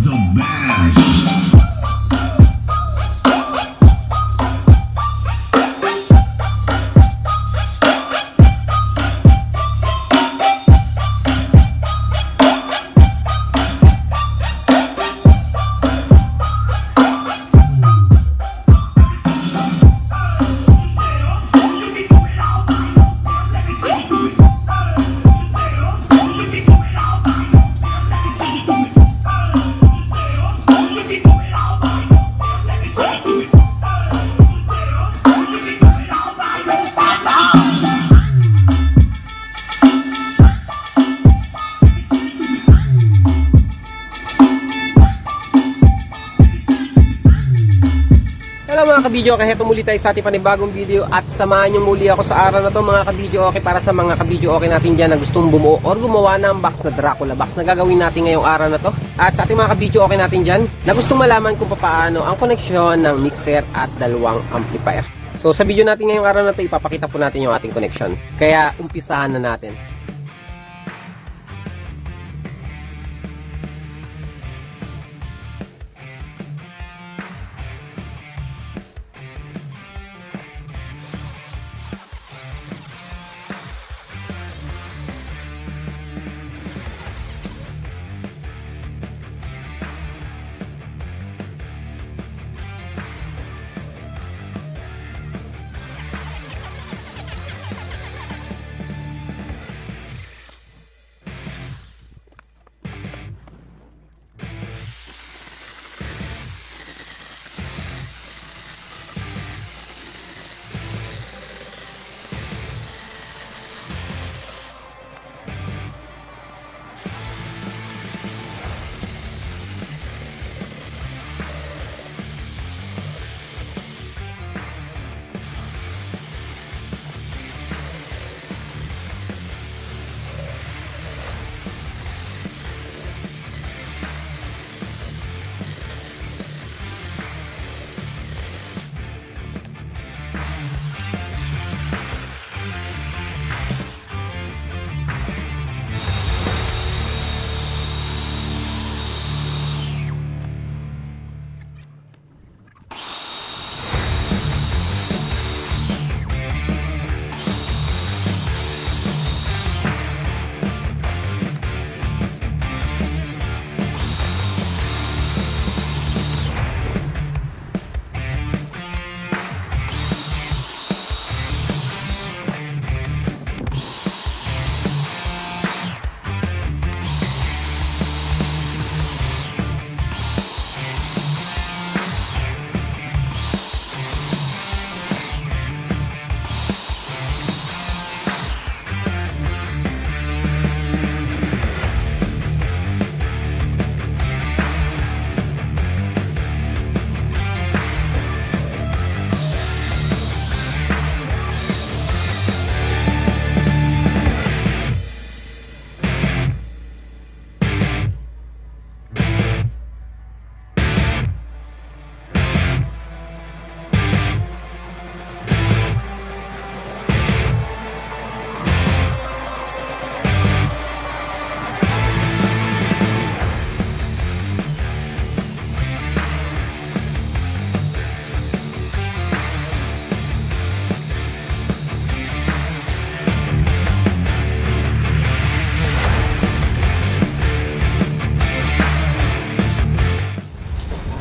The best. Mga kabidyo, kaya heto muli tayo sa ating panibagong video at samahan nyo muli ako sa araw na to mga kabidyo okay, para sa mga kabidyo okay natin dyan na gustong bumuo or gumawa ng box na Dracula box na gagawin natin ngayong araw na to. At sa ating mga kabidyo okay natin dyan na gustong malaman kung paano ang koneksyon ng mixer at dalawang amplifier. So sa video natin ngayong araw na to, ipapakita po natin yung ating connection. Kaya umpisahan na natin.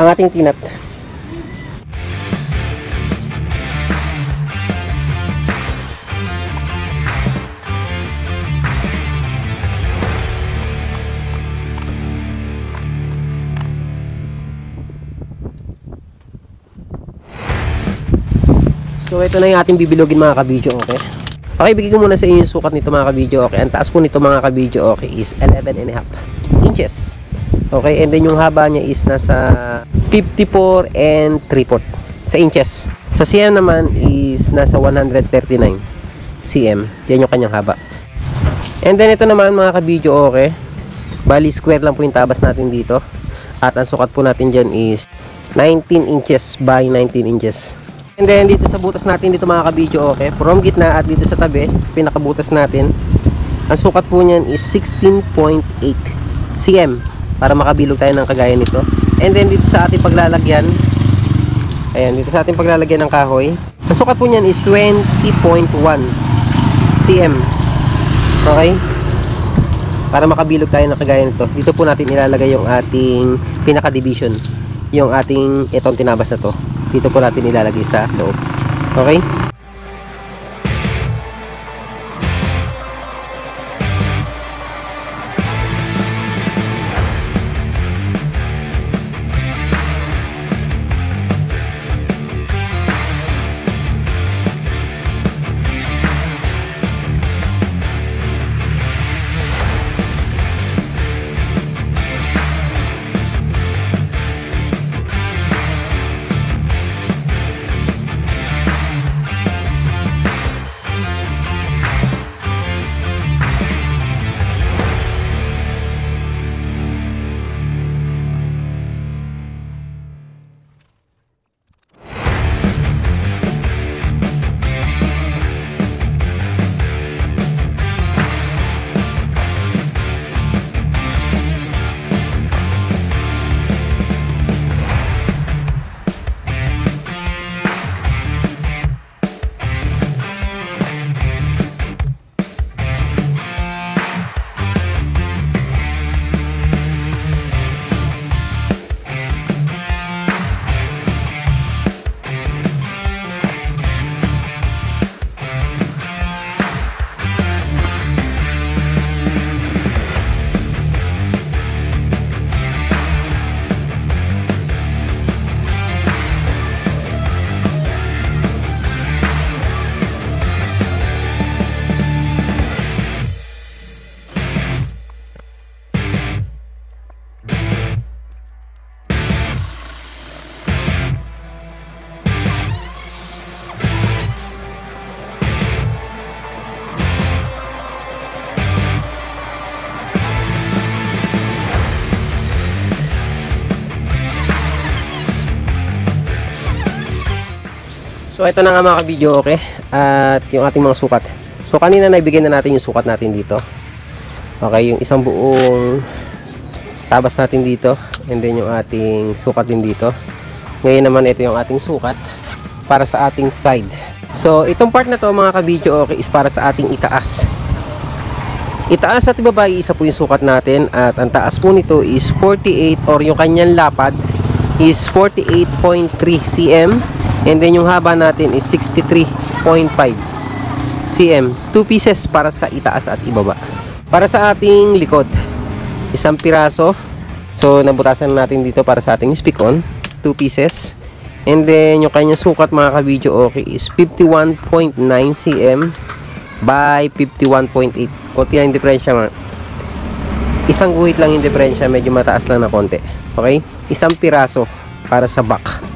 ang ating tinat. So ito na yung ating bibilogin mga kabidyo, okay? Okay, bigay ko muna sa inyo yung sukat nito mga kabidyo, okay? Ang taas po nito mga kabidyo, okay, is 11.5 inches. Okay, and then yung haba niya is nasa 54 and 3/4 sa inches. Sa cm naman is nasa 139 cm. Yan yung kanyang haba. And then ito naman mga kabidyo, okay? Bali square lang po yung tabas natin dito. At ang sukat po natin dyan is 19 inches by 19 inches. And then dito sa butas natin dito mga kabidyo, okay, from gitna at dito sa tabi, sa pinakabutas natin, ang sukat po niyan is 16.8 cm para makabilog tayo ng kagaya nito. And then dito sa ating paglalagyan, ayan, dito sa ating paglalagyan ng kahoy, ang sukat po niyan is 20.1 cm. Okay? Para makabilog tayo ng kagaya nito. Dito po natin ilalagay yung ating pinaka-division, yung ating itong tinabas na to. Dito po natin ilalagay sa loob. Okay? So ito na nga mga kabidyo, okay? At yung ating mga sukat. So kanina naibigay na natin yung sukat natin dito. Okay, yung isang buong tabas natin dito. And then yung ating sukat din dito. Ngayon naman ito yung ating sukat para sa ating side. So itong part na to mga kabidyo, okay, is para sa ating itaas. Itaas at ibaba, isa po yung sukat natin. At ang taas po nito is 48, or yung kanyang lapad is 48.3 cm. And then yung haba natin is 63.5 cm. 2 pieces para sa itaas at ibaba. Para sa ating likod, isang piraso. So nabutasan natin dito para sa ating speak-on, 2 pieces. And then yung kanyang sukat mga kabidyo, okay, is 51.9 cm by 51.8. Konti lang yung diferensya nga. Isang guhit lang yung diferensya, medyo mataas lang na konti. Okay? Isang piraso para sa back.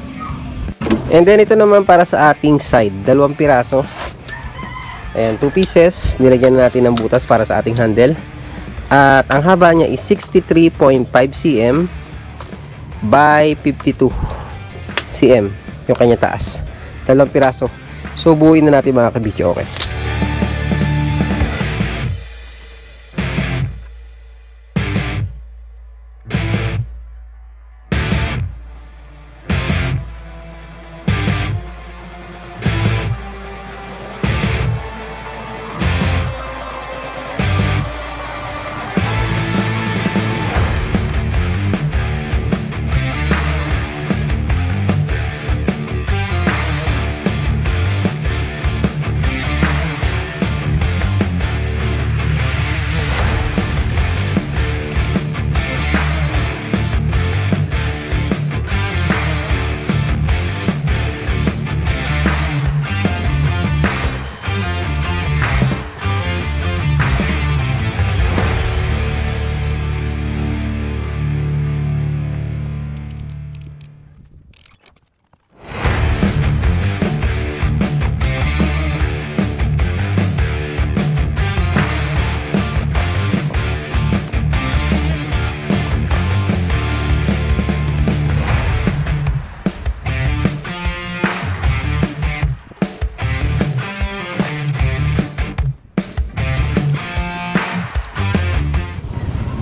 And then ito naman para sa ating side, 2 piraso. Ayan, 2 pieces. Nilagyan natin ng butas para sa ating handle. At ang haba niya is 63.5 cm by 52 cm. Yung kanya taas. 2 piraso. So buuin na natin mga kabidyo, okay?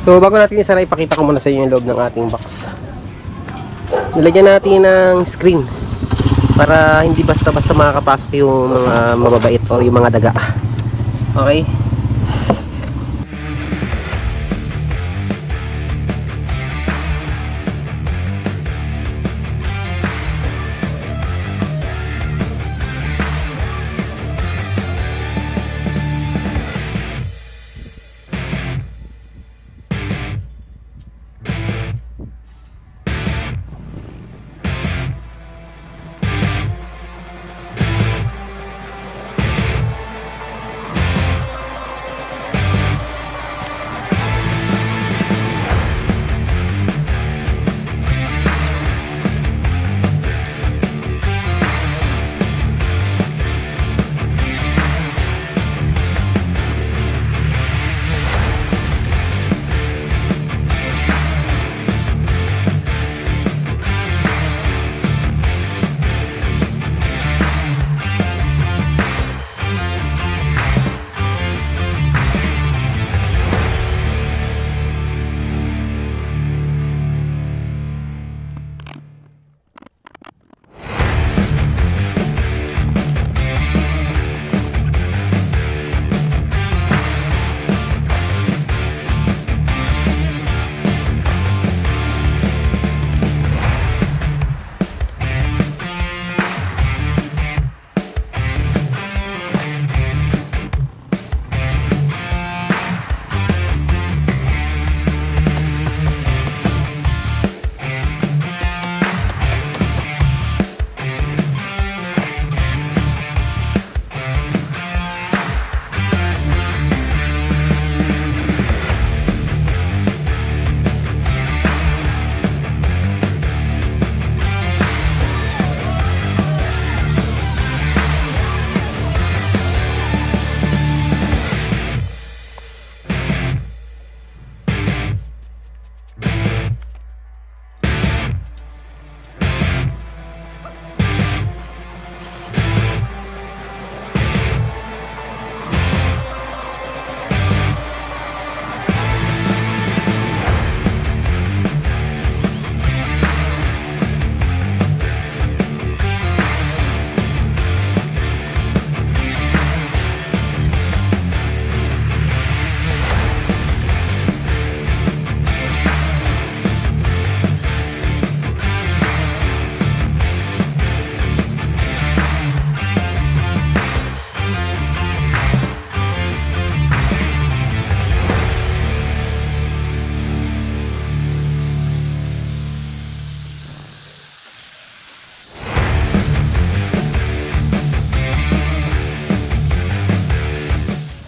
So bago natin isara, ipakita ko muna sa inyo yung loob ng ating box. Nilagyan natin ng screen para hindi basta-basta makakapasok yung mga mababait o yung mga daga. Okay?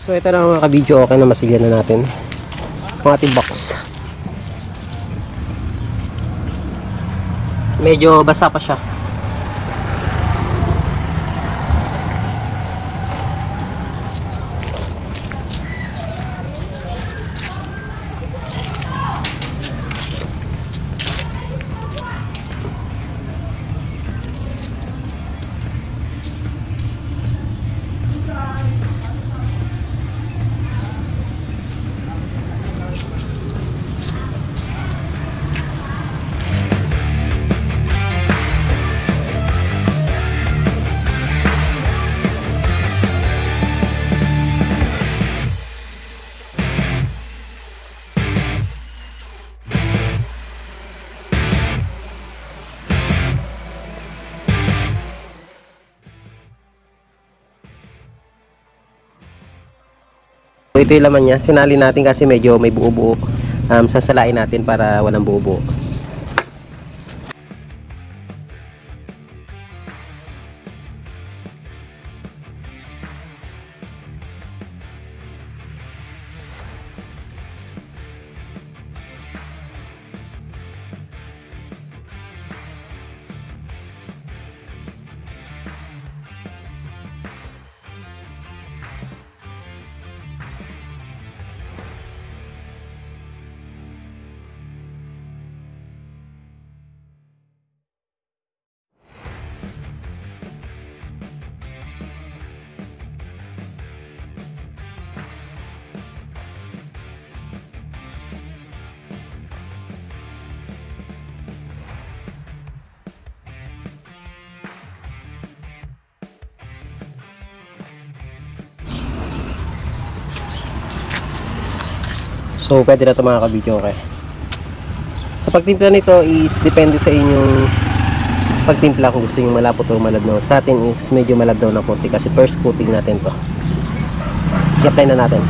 So ito na mga ka-video, okay na, masigyan na natin ang ating box. Medyo basa pa siya. So ito yung laman niya, sinali natin kasi medyo may buo-buo. Sasalain natin para walang buo-buo. So pwede na ito mga kabidyo. Okay. Sa pagtimpla nito is depende sa inyong pagtimpla kung gusto nyo malapot o malabnaw. Sa atin is medyo malabnaw na konti kasi first coating natin to. I-apply na natin.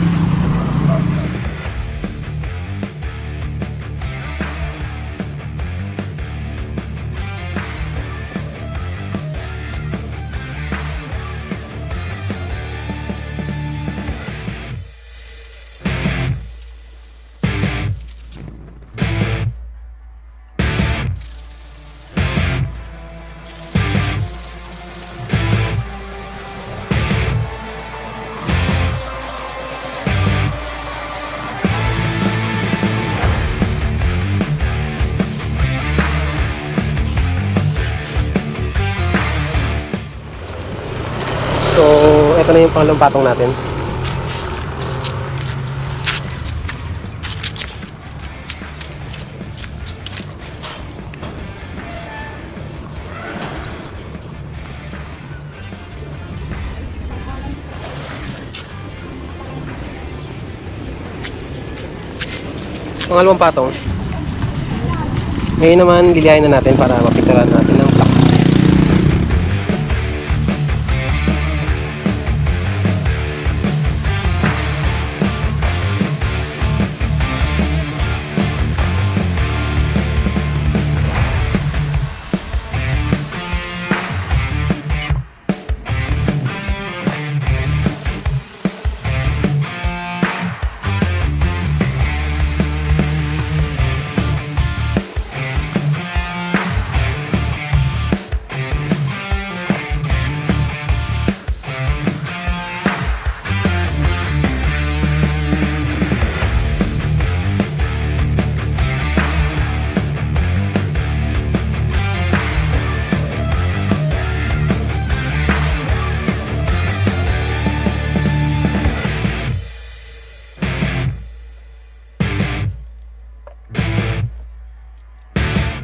So, ito na yung pangalawang patong natin. Pangalawang patong. Ngayon naman, lilihain na natin para mapicturean natin ng black.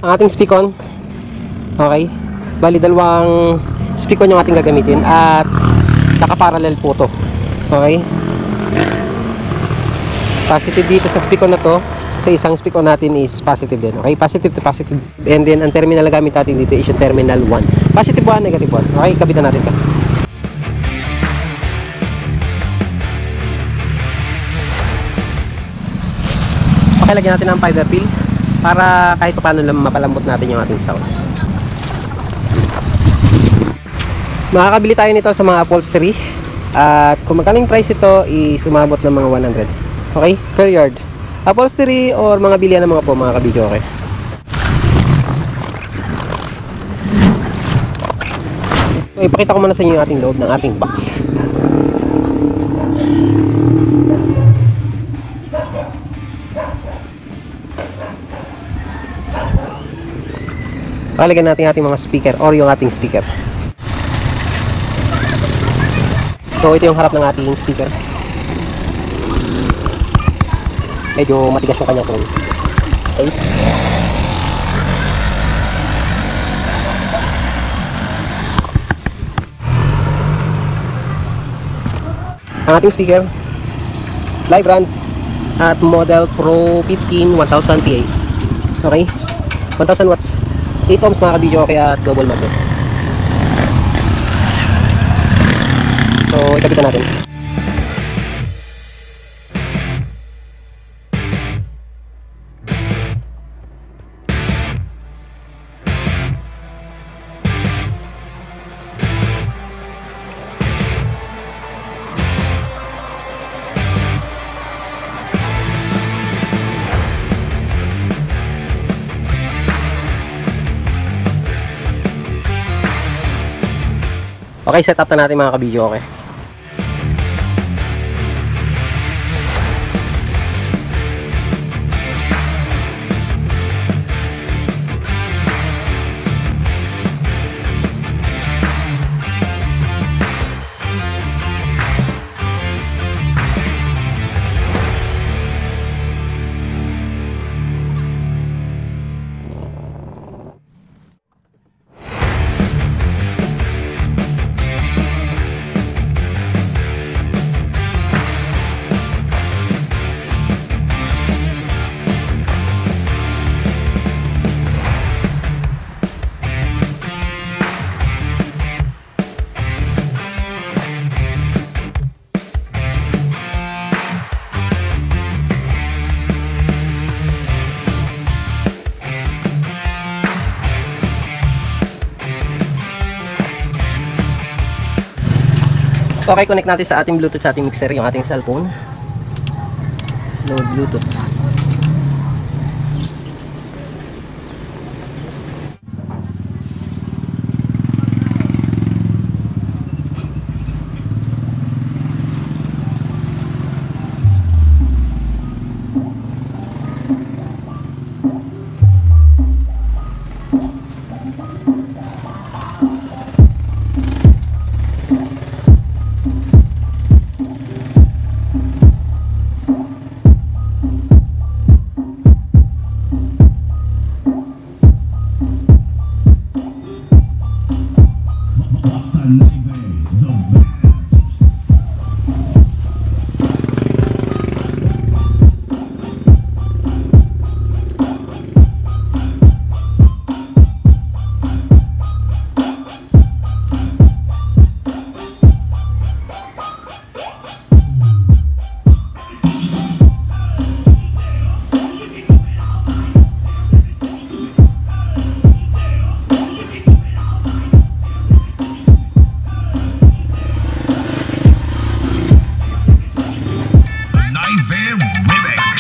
Ang ating speak-on, okay, bali dalawang speak-on yung ating gagamitin at nakaparallel po to, okay. Positive dito sa speak-on na to, sa isang speak-on natin is positive din, okay, positive to positive, and then ang terminal na gamit natin dito is yung terminal 1, positive 1, negative 1, okay, kabitan natin ka. Okay, lagyan natin ang fiber peel para kahit paano lang mapalambot natin yung ating sounds. Makakabili tayo nito sa mga upholstery at kung magkaling price ito is umabot ng mga 100, okay, per yard. Upholstery or mga bilihan ng mga po mga kabidyo, okay. So, ipakita ko muna sa inyo yung ating loob ng ating box. Palagyan natin ating mga speaker or yung ating speaker. So ito yung harap ng ating speaker. Medyo matigas yung kanyang phone. Okay. Ang ating speaker, live brand at model Pro 15 1000 PA. Okay, 1000 watts, 8 ohms mga kabidyo, kaya double mag. So ikapitan natin. Okay, set up na natin mga kabidyo, okay. Okay, connect natin sa ating Bluetooth, sa ating mixer, yung ating cellphone. Load Bluetooth. Basta Naive, the best. Naive Remix.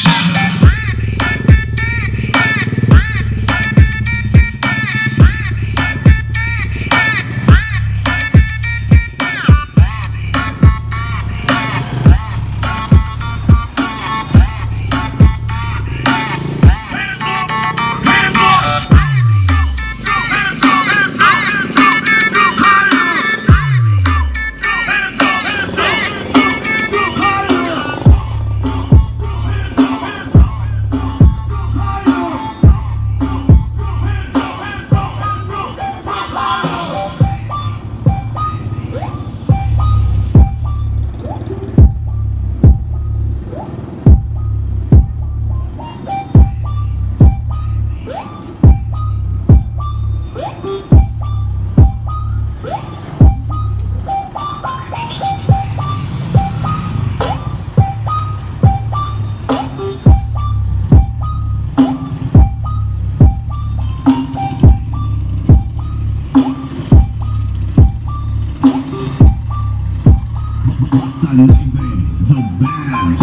Basta Naive, the best.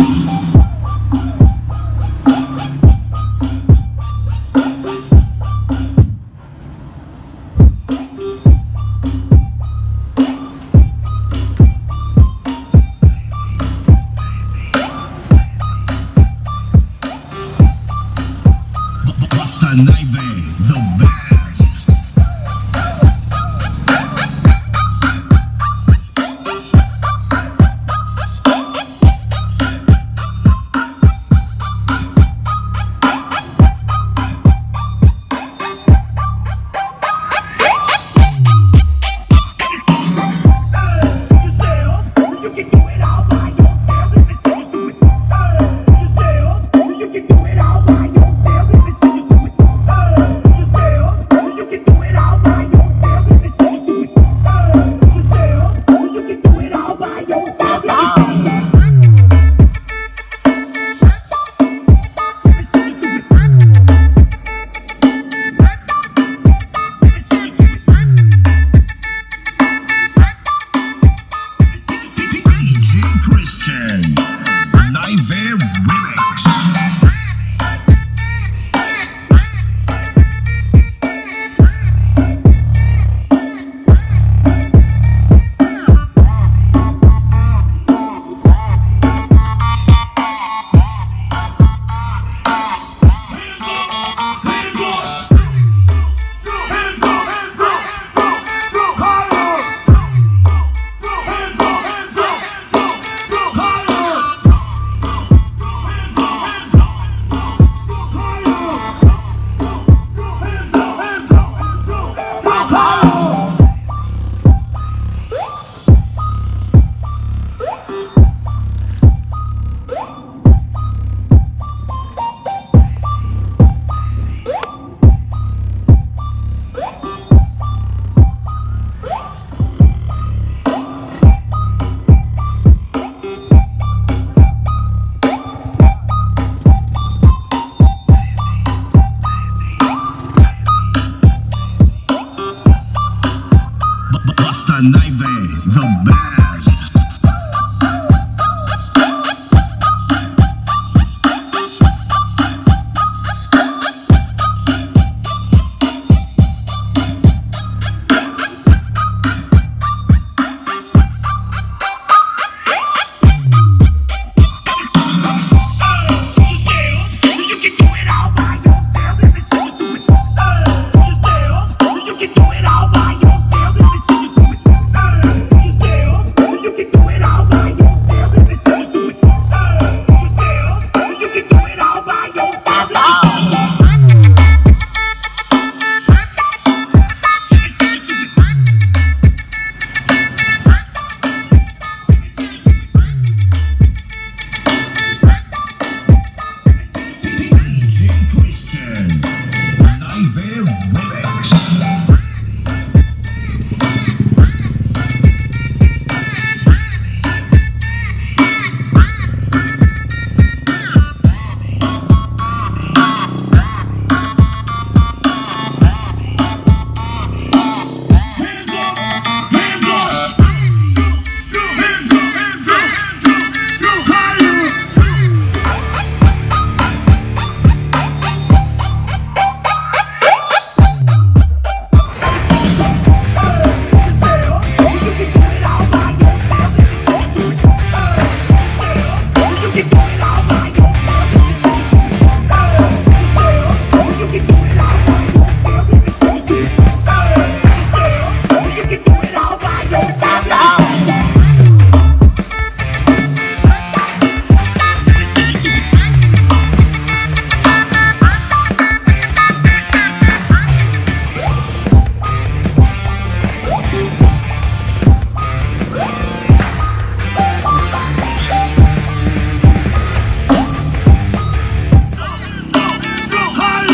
Basta Naive, the best.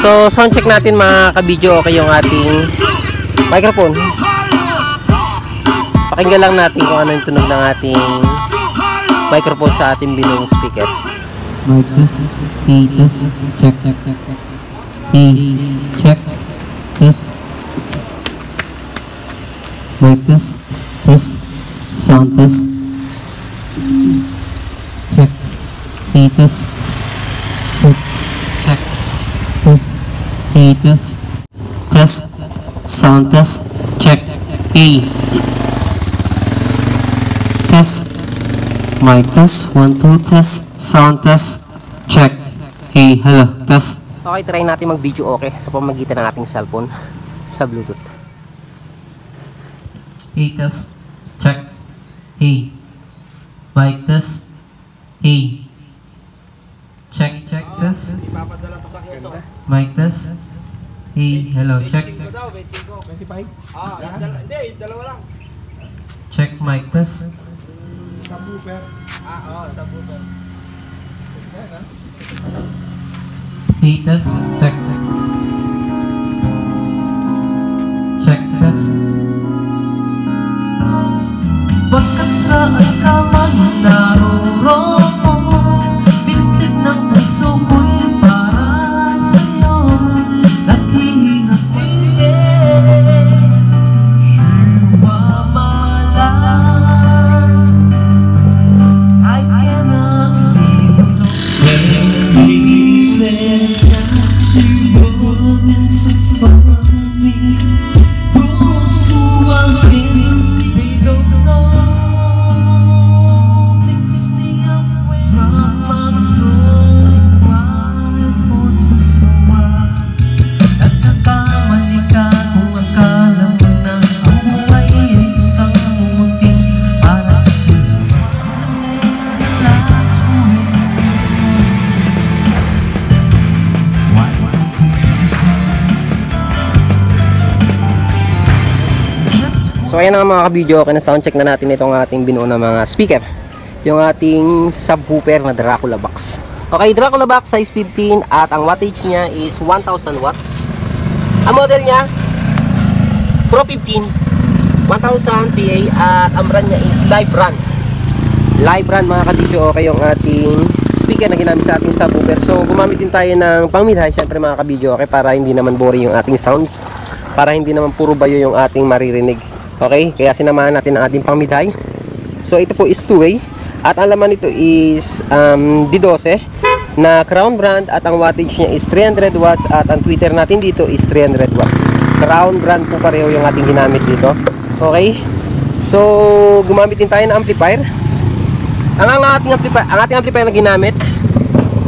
So, sound check natin mga kabidyo. Okay yung ating microphone. Pakinggan lang natin kung ano yung tunog ng ating microphone sa ating binong speaker. Mic test, check, check, test, mic test, sound test, check, test, check, test, sound test, check, test, mic test, 1, 2, test, sound test, check, hello, test. Okay, try natin mag-video okay sa pamamagitan ng ating cellphone sa Bluetooth. Test, check, mic test, check, test, mic test, hello, check, check, mic test, Subwoofer. Subwoofer. test, check, test. Pagkat saan ka man naroon, pintig ng puso ko'y para sa'yo, naghihingap I cannot leave when you said that you were inside me. Those who are in, they don't know. Mix me up with my soul, my fortress of love. Nagkakamali ka kung akala mo na ang buhay ay isang munting para sa'yo. Last one. So ayan na nga mga kabidyo, okay na soundcheck na natin itong ating binuo na mga speaker. Yung ating subwoofer na Dracula box. Okay, Dracula box size 15 at ang wattage niya is 1000 watts. Ang model niya Pro 15 1000 PA at ang brand niya is Live Brand. Live Brand mga kabidyo, okay yung ating speaker na ginamit sa ating subwoofer. So gumamit din tayo ng pang mid-high syempre mga kabidyo, okay, para hindi naman boring yung ating sounds, para hindi naman puro bayo yung ating maririnig. Okay, kaya sinamahan natin ang ating pang mid-high. So ito po is 2-way at ang laman nito is D12 na Crown brand at ang wattage niya is 300 watts at ang tweeter natin dito is 300 watts. Crown brand po pareho yung ating ginamit dito. Okay, so gumamit din tayo ng amplifier. Ang ating amplifier na ginamit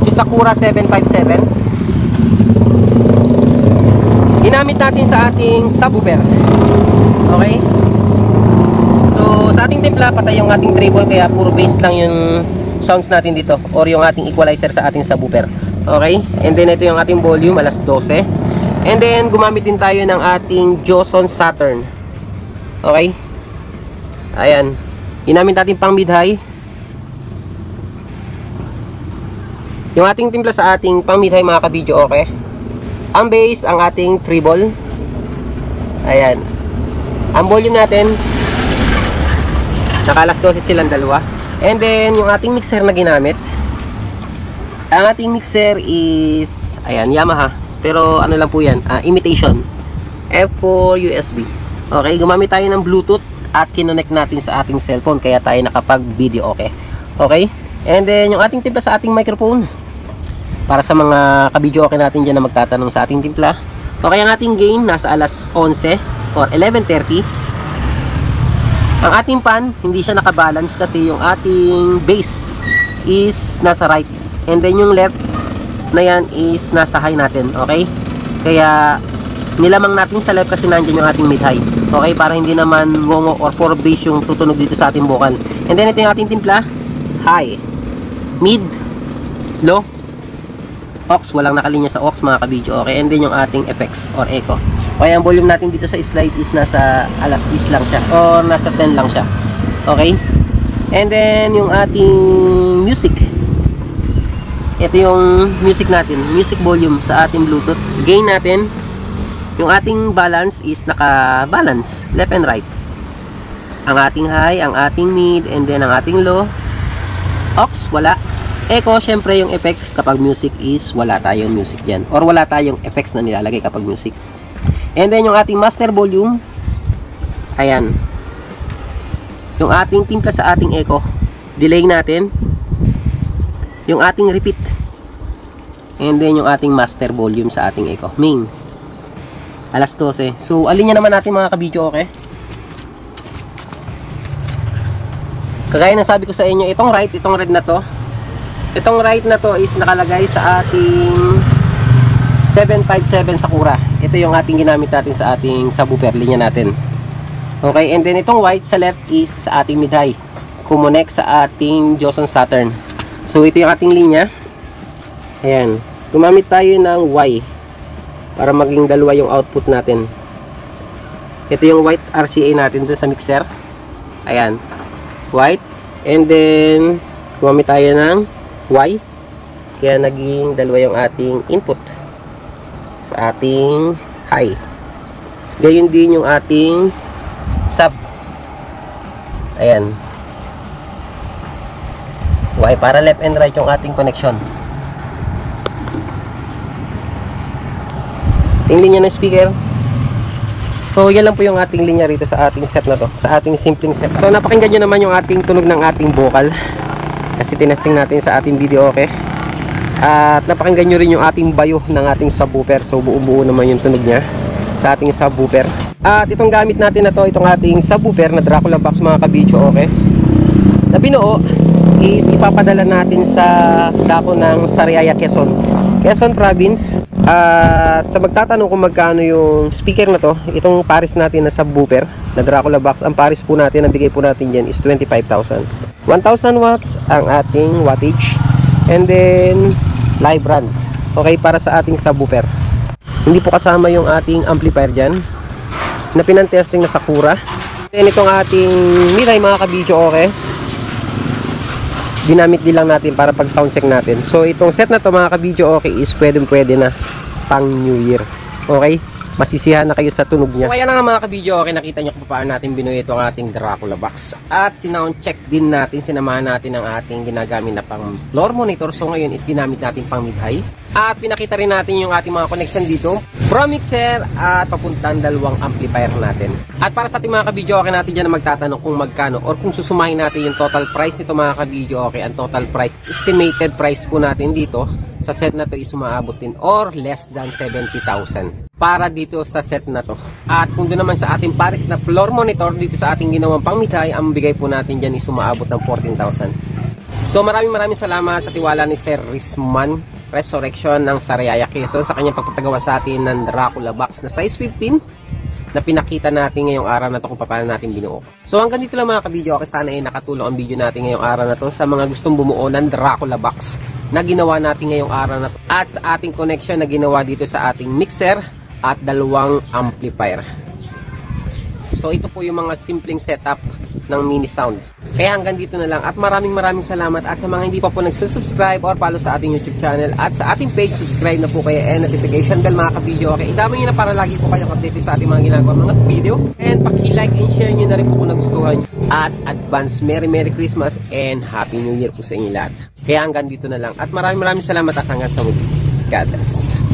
si Sakura 757. Ginamit natin sa ating subwoofer. Okay, so sa ating timpla patay yung ating treble kaya puro bass lang yung sounds natin dito or yung ating equalizer sa ating subwoofer. Okay, and then ito yung ating volume alas 12 and then gumamit din tayo ng ating Joson Saturn. Okay, ayan, ginamit natin pang mid-high yung ating timpla sa ating pang mid-high mga kabidyo. Okay, ang bass ang ating treble. Ayan, ang volume natin nakalas 12 silang dalawa. And then yung ating mixer na ginamit, ang ating mixer is ayan, Yamaha, pero ano lang po yan, imitation F4 USB. Okay, gumamit tayo ng Bluetooth at kinonect natin sa ating cellphone kaya tayo nakapag video. Okay, okay, and then yung ating timpla sa ating microphone para sa mga kabidyo okay natin dyan na magtatanong sa ating timpla. Okay, ang ating gain nasa alas 11 or 11:30. Ang ating pan hindi siya nakabalance kasi yung ating bass is nasa right and then yung left na yan is nasa high natin. Okay, kaya nilamang natin sa left kasi nandiyan yung ating mid-high. Okay, para hindi naman momo or for bass yung tutunog dito sa ating vocal. And then ito yung ating timpla, high, mid, low, aux, walang nakalinya sa aux mga kabidyo. Okay, and then yung ating effects or echo. Okay, ang volume natin dito sa slide is nasa alas 10 lang siya or nasa 10 lang siya. Okay, and then yung ating music, ito yung music natin, music volume sa ating Bluetooth. Gain natin, yung ating balance is naka-balance, left and right. Ang ating high, ang ating mid, and then ang ating low. Aux, wala. Echo, syempre yung effects kapag music is wala tayong music dyan. Or wala tayong effects na nilalagay kapag music. And then yung ating master volume, ayan. Yung ating timpla sa ating echo, delay natin. Yung ating repeat. And then yung ating master volume sa ating echo. Main. Alas 12. So, alin naman natin mga kabidyo, okay? Kagaya ng sabi ko sa inyo, itong right, itong red na to. Itong right na to is nakalagay sa ating 757 Sakura. Ito yung ating ginamit natin sa ating subwoofer, linya natin. Okay, and then itong white sa left is sa ating mid-high. Kumonek sa ating Joson Saturn. So, ito yung ating linya. Ayan. Gumamit tayo ng Y para maging dalawa yung output natin. Ito yung white RCA natin dun sa mixer. Ayan. White. And then, gumamit tayo ng Y. Kaya naging dalawa yung ating input sa ating high. Gayon din yung ating sub. Ayan. Y para left and right yung ating connection. Yung linya ng speaker. So, yan lang po yung ating linya rito sa ating set na to. Sa ating simpleng set. So, napakinggan nyo naman yung ating tunog ng ating vocal. Kasi tinesting natin sa ating video, okay? At napakinggan nyo rin yung ating bayo ng ating subwoofer. So, buo-buo naman yung tunog niya sa ating subwoofer. At itong gamit natin na to, itong ating subwoofer na Dracula Box mga kabidyo, okay? Na binuo is ipapadala natin sa dako ng Sariaya, Quezon Province. At sa magtatanong kung magkano yung speaker na to, itong pares natin na subwoofer na Dracula Box, ang pares po natin, ang bigay po natin dyan is 25,000. 1,000 watts ang ating wattage, and then live brand, okay, para sa ating subwoofer. Hindi po kasama yung ating amplifier dyan na pinantesting na Sakura. Then itong ating miray mga kabidyo, okay, ginamit din lang natin para pag sound check natin. So itong set na to mga kabidyo, okay, is pwede na pang New Year. Okay? Masisiyahan na kayo sa tunog niya. So kaya na nga mga kabidyo, okay, nakita nyo kung paano natin binuo ito ang ating Dracula Box. At sinound check din natin, sinamahan natin ang ating ginagamit na pang floor monitor. So ngayon is ginamit natin pang mid-high. At pinakita rin natin yung ating mga connection dito from mixer at papuntang dalawang amplifier natin. At para sa ating mga kabidyo, okay, natin dyan na magtatanong kung magkano or kung susumahin natin yung total price nito mga kabidyo, okay, ang total price, estimated price po natin dito sa set na to is umaabot din or less than 70,000 para dito sa set na to. At kung doon naman sa ating pares na floor monitor dito sa ating ginawang pangmitay, ang bigay po natin dyan is umaabot ng 14,000. So maraming salamat sa tiwala ni Sir Risman Resurrection ng Sariaya, Quezon sa kanyang pagpapagawa sa atin ng Dracula Box na size 15 na pinakita natin ngayong araw na to kung paano natin binuo. So hanggang dito lang mga kabidyo, okay, sana ay nakatulong ang video natin ngayong araw na to sa mga gustong bumuo ng Dracula Box na ginawa natin ngayong araw na to at sa ating connection na ginawa dito sa ating mixer at dalawang amplifier. So ito po yung mga simpleng setup ng mini sounds. Kaya hanggang dito na lang at maraming salamat. At sa mga hindi pa po nagsusubscribe or follow sa ating YouTube channel at sa ating page, subscribe na po kayo and notification bell mga kabidyo. Okay, idamay nyo na para lagi po kayong updated sa ating mga ginagawa mga video. And paki-like and share nyo na rin po kung nagustuhan. At advance Merry Christmas and Happy New Year po sa inyo lahat. Kaya hanggang dito na lang at maraming salamat at hanggang sa muli. God bless.